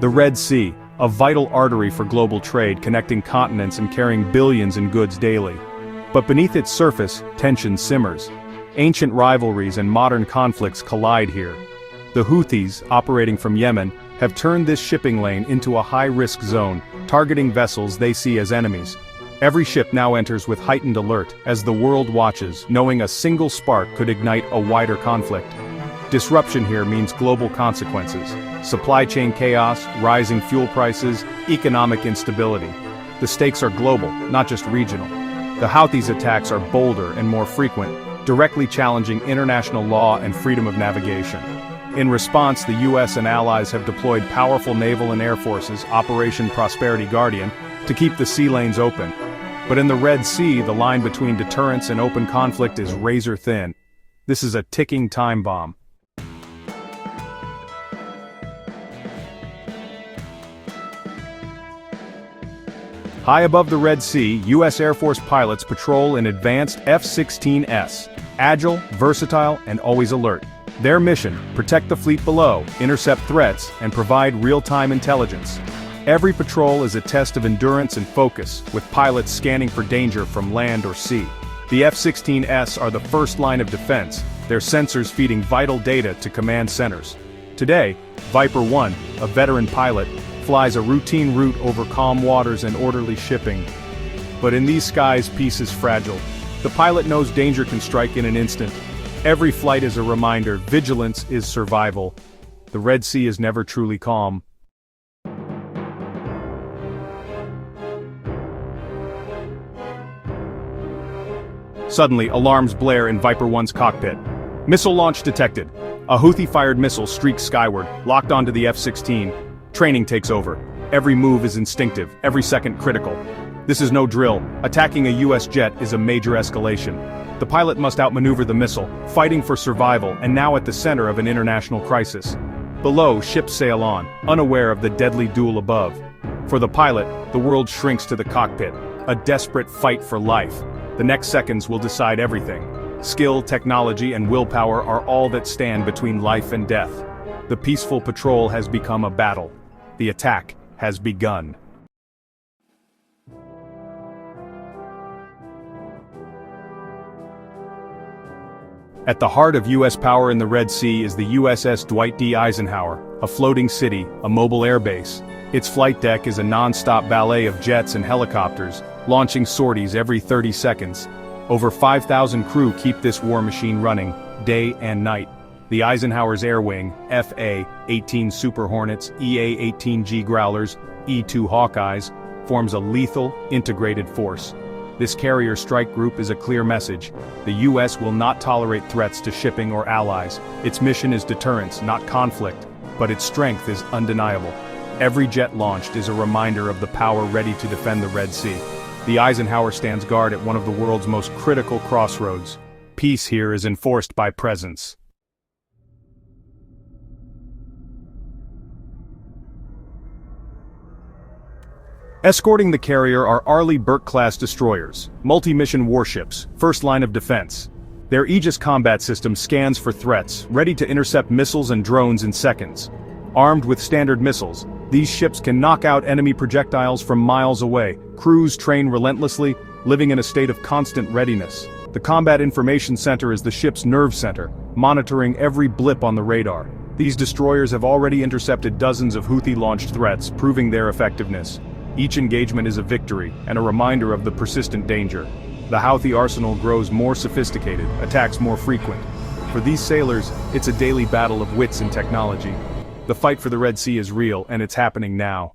The Red Sea, a vital artery for global trade connecting continents and carrying billions in goods daily. But beneath its surface, tension simmers. Ancient rivalries and modern conflicts collide here. The Houthis, operating from Yemen, have turned this shipping lane into a high-risk zone, targeting vessels they see as enemies. Every ship now enters with heightened alert as the world watches, knowing a single spark could ignite a wider conflict. Disruption here means global consequences: supply chain chaos, rising fuel prices, economic instability. The stakes are global, not just regional. The Houthis' attacks are bolder and more frequent, directly challenging international law and freedom of navigation. In response, the US and allies have deployed powerful naval and air forces, Operation Prosperity Guardian, to keep the sea lanes open. But in the Red Sea, the line between deterrence and open conflict is razor thin. This is a ticking time bomb. High above the Red Sea, U.S. Air Force pilots patrol in advanced F-16s, agile, versatile, and always alert. Their mission: protect the fleet below, intercept threats, and provide real-time intelligence. Every patrol is a test of endurance and focus, with pilots scanning for danger from land or sea. The F-16s are the first line of defense, their sensors feeding vital data to command centers. Today, Viper 1, a veteran pilot, flies a routine route over calm waters and orderly shipping. But in these skies, peace is fragile. The pilot knows danger can strike in an instant. Every flight is a reminder: vigilance is survival. The Red Sea is never truly calm. Suddenly, alarms blare in Viper 1's cockpit. Missile launch detected. A Houthi-fired missile streaks skyward, locked onto the F-16. Training takes over. Every move is instinctive, every second critical. This is no drill. Attacking a US jet is a major escalation. The pilot must outmaneuver the missile, fighting for survival and now at the center of an international crisis. Below, ships sail on, unaware of the deadly duel above. For the pilot, the world shrinks to the cockpit, a desperate fight for life. The next seconds will decide everything. Skill, technology, and willpower are all that stand between life and death. The peaceful patrol has become a battle. The attack has begun. At the heart of U.S. power in the Red Sea is the USS Dwight D. Eisenhower, a floating city, a mobile airbase. Its flight deck is a non-stop ballet of jets and helicopters, launching sorties every 30 seconds. Over 5,000 crew keep this war machine running, day and night. The Eisenhower's Air Wing, FA-18 Super Hornets, EA-18G Growlers, E-2 Hawkeyes, forms a lethal, integrated force. This carrier strike group is a clear message: the U.S. will not tolerate threats to shipping or allies. Its mission is deterrence, not conflict, but its strength is undeniable. Every jet launched is a reminder of the power ready to defend the Red Sea. The Eisenhower stands guard at one of the world's most critical crossroads. Peace here is enforced by presence. Escorting the carrier are Arleigh Burke-class destroyers, multi-mission warships, first line of defense. Their Aegis combat system scans for threats, ready to intercept missiles and drones in seconds. Armed with standard missiles, these ships can knock out enemy projectiles from miles away. Crews train relentlessly, living in a state of constant readiness. The Combat Information Center is the ship's nerve center, monitoring every blip on the radar. These destroyers have already intercepted dozens of Houthi-launched threats, proving their effectiveness. Each engagement is a victory, and a reminder of the persistent danger. The Houthi arsenal grows more sophisticated, attacks more frequent. For these sailors, it's a daily battle of wits and technology. The fight for the Red Sea is real, and it's happening now.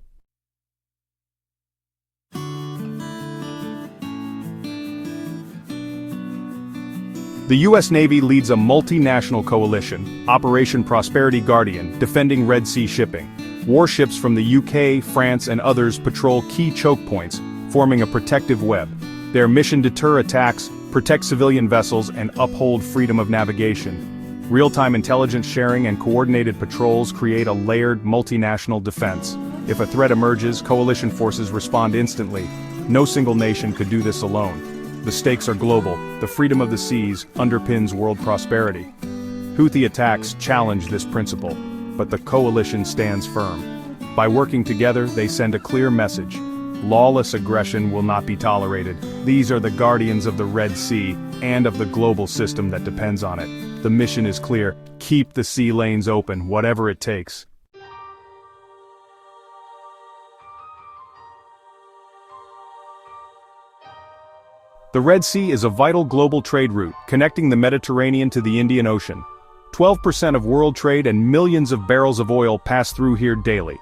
The U.S. Navy leads a multinational coalition, Operation Prosperity Guardian, defending Red Sea shipping. Warships from the UK, France, and others patrol key choke points, forming a protective web. Their mission: deter attacks, protect civilian vessels, and uphold freedom of navigation. Real-time intelligence sharing and coordinated patrols create a layered, multinational defense. If a threat emerges, coalition forces respond instantly. No single nation could do this alone. The stakes are global. The freedom of the seas underpins world prosperity. Houthi attacks challenge this principle, but the coalition stands firm. By working together, they send a clear message. Lawless aggression will not be tolerated. These are the guardians of the Red Sea, and of the global system that depends on it. The mission is clear: keep the sea lanes open, whatever it takes. The Red Sea is a vital global trade route, connecting the Mediterranean to the Indian Ocean. 12% of world trade and millions of barrels of oil pass through here daily.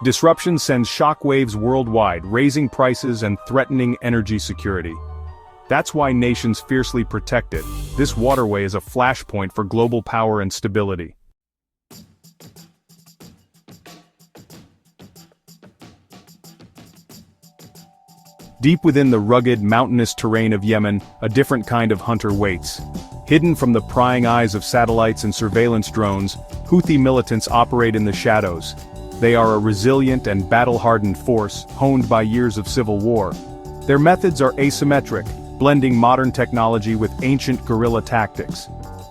Disruption sends shockwaves worldwide, raising prices and threatening energy security. That's why nations fiercely protect it. This waterway is a flashpoint for global power and stability. Deep within the rugged, mountainous terrain of Yemen, a different kind of hunter waits. Hidden from the prying eyes of satellites and surveillance drones, Houthi militants operate in the shadows. They are a resilient and battle-hardened force, honed by years of civil war. Their methods are asymmetric, blending modern technology with ancient guerrilla tactics.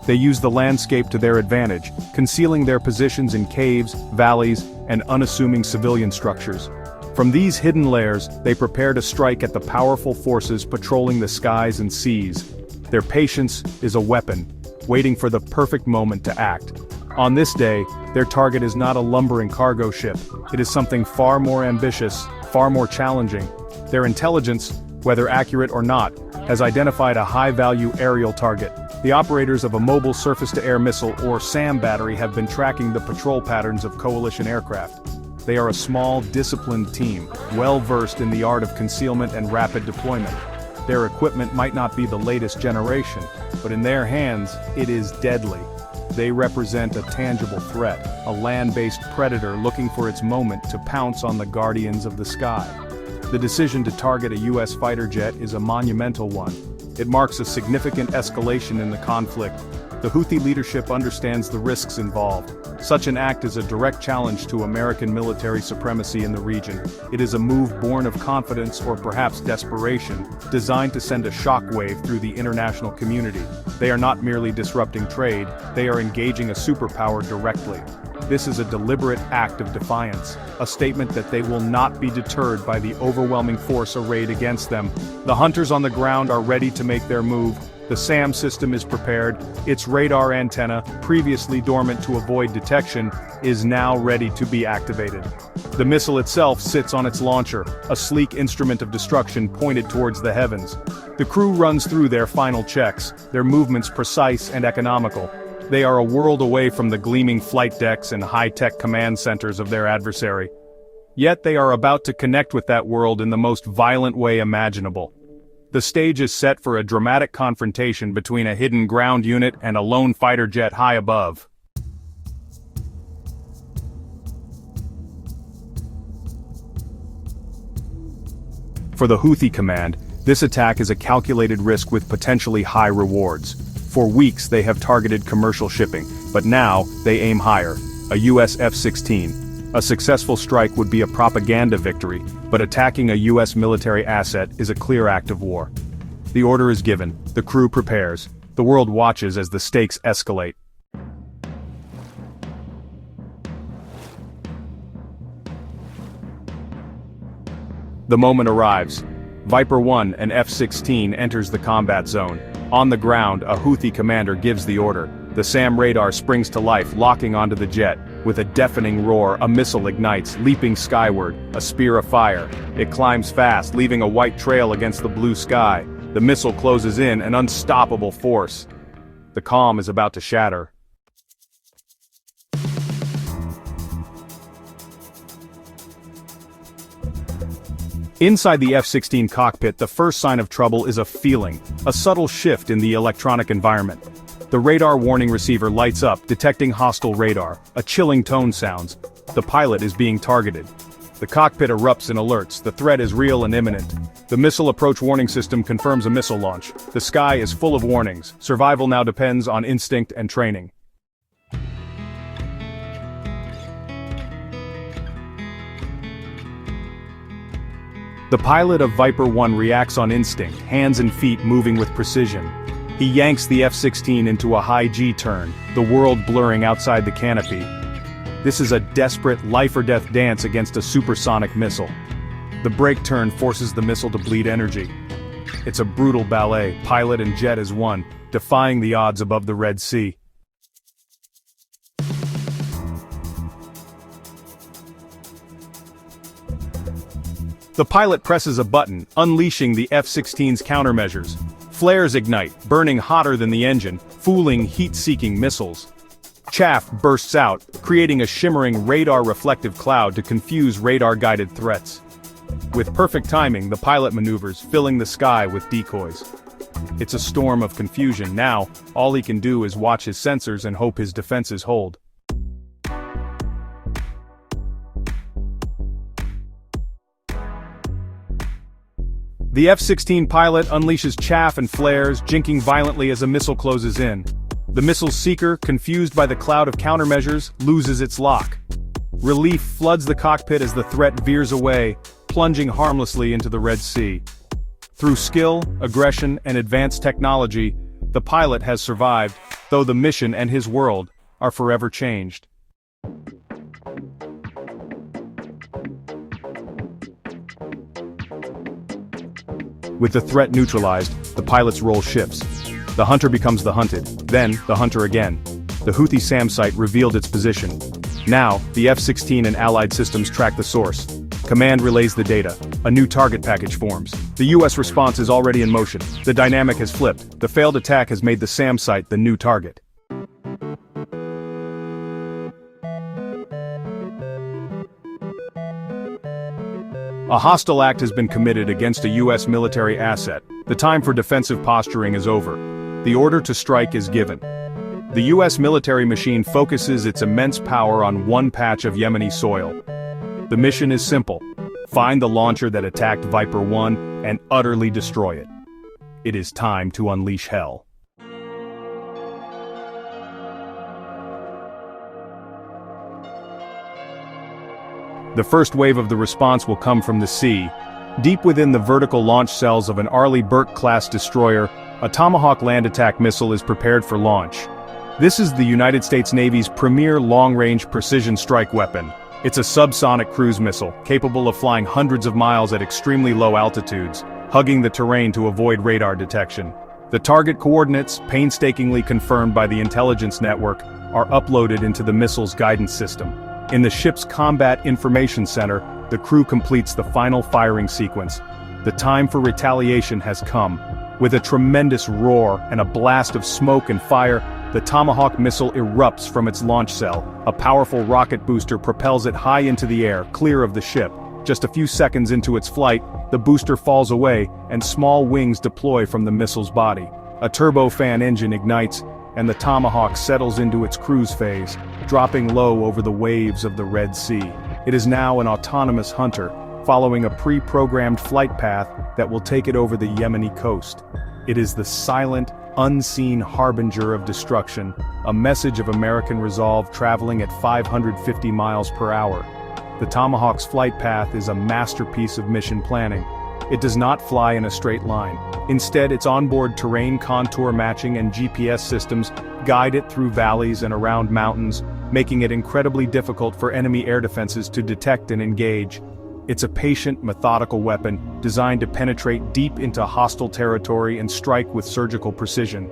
They use the landscape to their advantage, concealing their positions in caves, valleys, and unassuming civilian structures. From these hidden lairs, they prepare to strike at the powerful forces patrolling the skies and seas. Their patience is a weapon, waiting for the perfect moment to act. On this day, their target is not a lumbering cargo ship. It is something far more ambitious, far more challenging. Their intelligence, whether accurate or not, has identified a high-value aerial target. The operators of a mobile surface-to-air missile or SAM battery have been tracking the patrol patterns of coalition aircraft. They are a small, disciplined team, well-versed in the art of concealment and rapid deployment. Their equipment might not be the latest generation, but in their hands, it is deadly. They represent a tangible threat, a land-based predator looking for its moment to pounce on the guardians of the sky. The decision to target a U.S. fighter jet is a monumental one. It marks a significant escalation in the conflict. The Houthi leadership understands the risks involved. Such an act is a direct challenge to American military supremacy in the region. It is a move born of confidence or perhaps desperation, designed to send a shockwave through the international community. They are not merely disrupting trade, they are engaging a superpower directly. This is a deliberate act of defiance, a statement that they will not be deterred by the overwhelming force arrayed against them. The hunters on the ground are ready to make their move. The SAM system is prepared. Its radar antenna, previously dormant to avoid detection, is now ready to be activated. The missile itself sits on its launcher, a sleek instrument of destruction pointed towards the heavens. The crew runs through their final checks, their movements precise and economical. They are a world away from the gleaming flight decks and high-tech command centers of their adversary. Yet they are about to connect with that world in the most violent way imaginable. The stage is set for a dramatic confrontation between a hidden ground unit and a lone fighter jet high above. For the Houthi command, this attack is a calculated risk with potentially high rewards. For weeks they have targeted commercial shipping, but now they aim higher, a US F-16. A successful strike would be a propaganda victory, but attacking a US military asset is a clear act of war. The order is given, the crew prepares, the world watches as the stakes escalate. The moment arrives. Viper 1 and F-16 enters the combat zone. On the ground, a Houthi commander gives the order. The SAM radar springs to life, locking onto the jet. With a deafening roar, a missile ignites, leaping skyward, a spear of fire. It climbs fast, leaving a white trail against the blue sky. The missile closes in, an unstoppable force. The calm is about to shatter. Inside the F-16 cockpit, the first sign of trouble is a feeling, a subtle shift in the electronic environment. The radar warning receiver lights up, detecting hostile radar. A chilling tone sounds. The pilot is being targeted. The cockpit erupts in alerts. The threat is real and imminent. The missile approach warning system confirms a missile launch. The sky is full of warnings. Survival now depends on instinct and training. The pilot of Viper 1 reacts on instinct, hands and feet moving with precision. He yanks the F-16 into a high G-turn, the world blurring outside the canopy. This is a desperate life-or-death dance against a supersonic missile. The brake turn forces the missile to bleed energy. It's a brutal ballet, pilot and jet as one, defying the odds above the Red Sea. The pilot presses a button, unleashing the F-16's countermeasures. Flares ignite, burning hotter than the engine, fooling heat-seeking missiles. Chaff bursts out, creating a shimmering radar-reflective cloud to confuse radar-guided threats. With perfect timing, the pilot maneuvers, filling the sky with decoys. It's a storm of confusion. Now, all he can do is watch his sensors and hope his defenses hold. The F-16 pilot unleashes chaff and flares, jinking violently as a missile closes in. The missile's seeker, confused by the cloud of countermeasures, loses its lock. Relief floods the cockpit as the threat veers away, plunging harmlessly into the Red Sea. Through skill, aggression, and advanced technology, the pilot has survived, though the mission and his world are forever changed. With the threat neutralized, the pilot's role shifts. The hunter becomes the hunted, then the hunter again. The Houthi SAM site revealed its position. Now, the F-16 and allied systems track the source. Command relays the data. A new target package forms. The US response is already in motion. The dynamic has flipped. The failed attack has made the SAM site the new target. A hostile act has been committed against a US military asset. The time for defensive posturing is over. The order to strike is given. The US military machine focuses its immense power on one patch of Yemeni soil. The mission is simple. Find the launcher that attacked Viper 1 and utterly destroy it. It is time to unleash hell. The first wave of the response will come from the sea. Deep within the vertical launch cells of an Arleigh Burke-class destroyer, a Tomahawk land attack missile is prepared for launch. This is the United States Navy's premier long-range precision strike weapon. It's a subsonic cruise missile, capable of flying hundreds of miles at extremely low altitudes, hugging the terrain to avoid radar detection. The target coordinates, painstakingly confirmed by the intelligence network, are uploaded into the missile's guidance system. In the ship's Combat Information Center, the crew completes the final firing sequence. The time for retaliation has come. With a tremendous roar and a blast of smoke and fire, the Tomahawk missile erupts from its launch cell. A powerful rocket booster propels it high into the air, clear of the ship. Just a few seconds into its flight, the booster falls away, and small wings deploy from the missile's body. A turbofan engine ignites, and the Tomahawk settles into its cruise phase, dropping low over the waves of the Red Sea. It is now an autonomous hunter, following a pre-programmed flight path that will take it over the Yemeni coast. It is the silent, unseen harbinger of destruction, a message of American resolve traveling at 550 miles per hour. The Tomahawk's flight path is a masterpiece of mission planning. It does not fly in a straight line. Instead, its onboard terrain contour matching and GPS systems guide it through valleys and around mountains, making it incredibly difficult for enemy air defenses to detect and engage. It's a patient, methodical weapon, designed to penetrate deep into hostile territory and strike with surgical precision.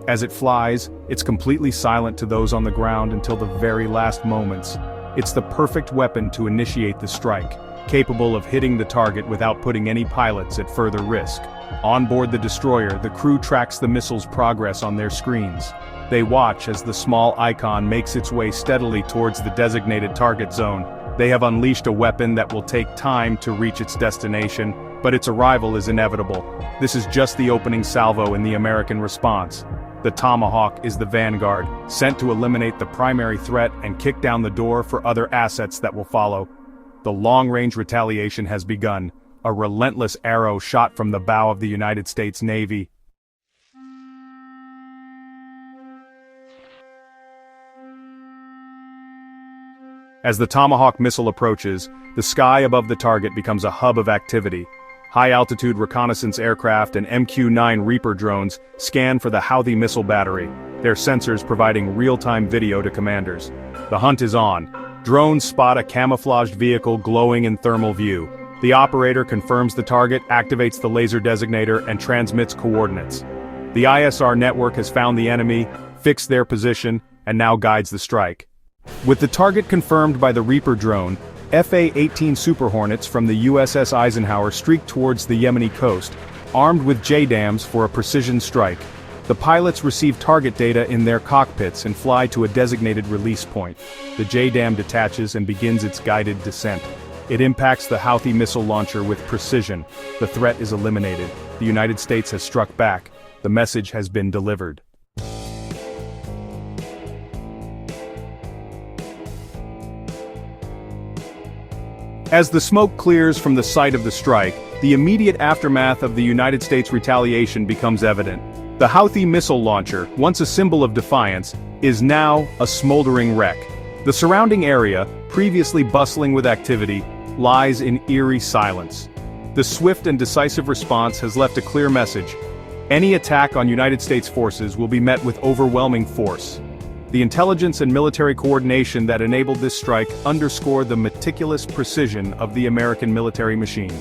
As it flies, it's completely silent to those on the ground until the very last moments. It's the perfect weapon to initiate the strike, capable of hitting the target without putting any pilots at further risk. On board the destroyer, the crew tracks the missile's progress on their screens. They watch as the small icon makes its way steadily towards the designated target zone. They have unleashed a weapon that will take time to reach its destination, but its arrival is inevitable. This is just the opening salvo in the American response. The Tomahawk is the vanguard, sent to eliminate the primary threat and kick down the door for other assets that will follow. The long-range retaliation has begun, a relentless arrow shot from the bow of the United States Navy. As the Tomahawk missile approaches, the sky above the target becomes a hub of activity. High-altitude reconnaissance aircraft and MQ-9 Reaper drones scan for the Houthi missile battery, their sensors providing real-time video to commanders. The hunt is on. Drones spot a camouflaged vehicle glowing in thermal view. The operator confirms the target, activates the laser designator, and transmits coordinates. The ISR network has found the enemy, fixed their position, and now guides the strike. With the target confirmed by the Reaper drone, FA-18 Super Hornets from the USS Eisenhower streak towards the Yemeni coast, armed with JDAMs for a precision strike. The pilots receive target data in their cockpits and fly to a designated release point. The JDAM detaches and begins its guided descent. It impacts the Houthi missile launcher with precision. The threat is eliminated. The United States has struck back. The message has been delivered. As the smoke clears from the site of the strike, the immediate aftermath of the United States retaliation becomes evident. The Houthi missile launcher, once a symbol of defiance, is now a smoldering wreck. The surrounding area, previously bustling with activity, lies in eerie silence. The swift and decisive response has left a clear message. Any attack on United States forces will be met with overwhelming force. The intelligence and military coordination that enabled this strike underscore the meticulous precision of the American military machine.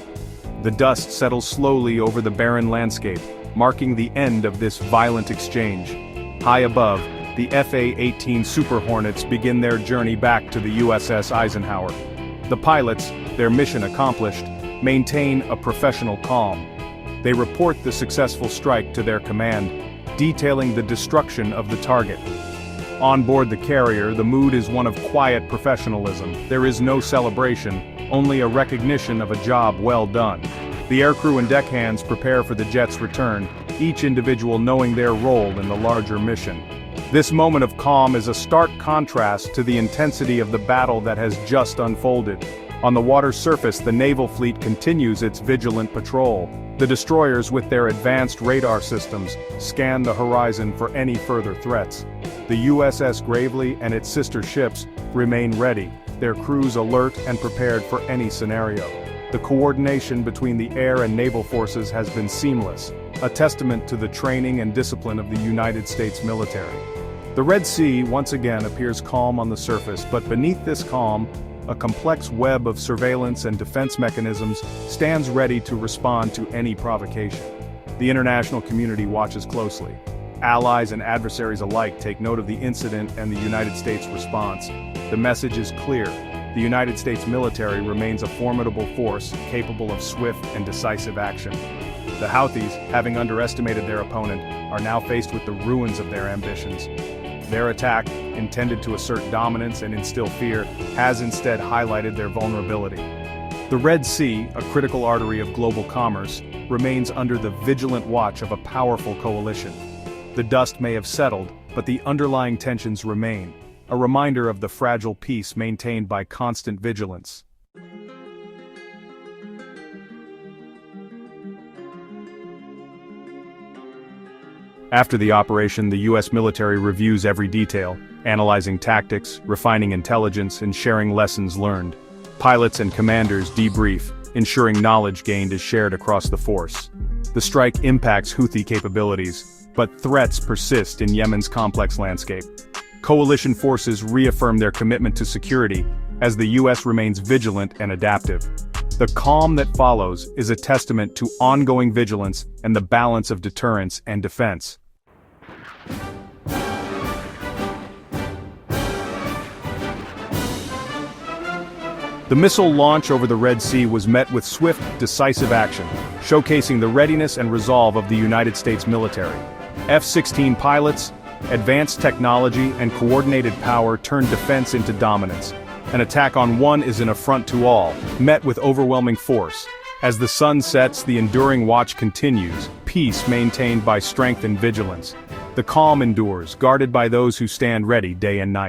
The dust settles slowly over the barren landscape, marking the end of this violent exchange. High above, the FA-18 Super Hornets begin their journey back to the USS Eisenhower. The pilots, their mission accomplished, maintain a professional calm. They report the successful strike to their command, detailing the destruction of the target. On board the carrier, the mood is one of quiet professionalism. There is no celebration, only a recognition of a job well done. The aircrew and deckhands prepare for the jet's return, each individual knowing their role in the larger mission. This moment of calm is a stark contrast to the intensity of the battle that has just unfolded. On the water's surface, the naval fleet continues its vigilant patrol. The destroyers, with their advanced radar systems, scan the horizon for any further threats. The USS Gravely and its sister ships remain ready, their crews alert and prepared for any scenario. The coordination between the air and naval forces has been seamless, a testament to the training and discipline of the United States military. The Red Sea once again appears calm on the surface, but beneath this calm, a complex web of surveillance and defense mechanisms stands ready to respond to any provocation. The international community watches closely. Allies and adversaries alike take note of the incident and the United States response. The message is clear. The United States military remains a formidable force, capable of swift and decisive action. The Houthis, having underestimated their opponent, are now faced with the ruins of their ambitions. Their attack, intended to assert dominance and instill fear, has instead highlighted their vulnerability. The Red Sea, a critical artery of global commerce, remains under the vigilant watch of a powerful coalition. The dust may have settled, but the underlying tensions remain, a reminder of the fragile peace maintained by constant vigilance. After the operation, the U.S. military reviews every detail, analyzing tactics, refining intelligence, and sharing lessons learned. Pilots and commanders debrief, ensuring knowledge gained is shared across the force. The strike impacts Houthi capabilities, but threats persist in Yemen's complex landscape. Coalition forces reaffirm their commitment to security, as the U.S. remains vigilant and adaptive. The calm that follows is a testament to ongoing vigilance and the balance of deterrence and defense. The missile launch over the Red Sea was met with swift, decisive action, showcasing the readiness and resolve of the United States military. F-16 pilots, advanced technology, and coordinated power turned defense into dominance. An attack on one is an affront to all, met with overwhelming force. As the sun sets, the enduring watch continues, peace maintained by strength and vigilance. The calm endures, guarded by those who stand ready day and night.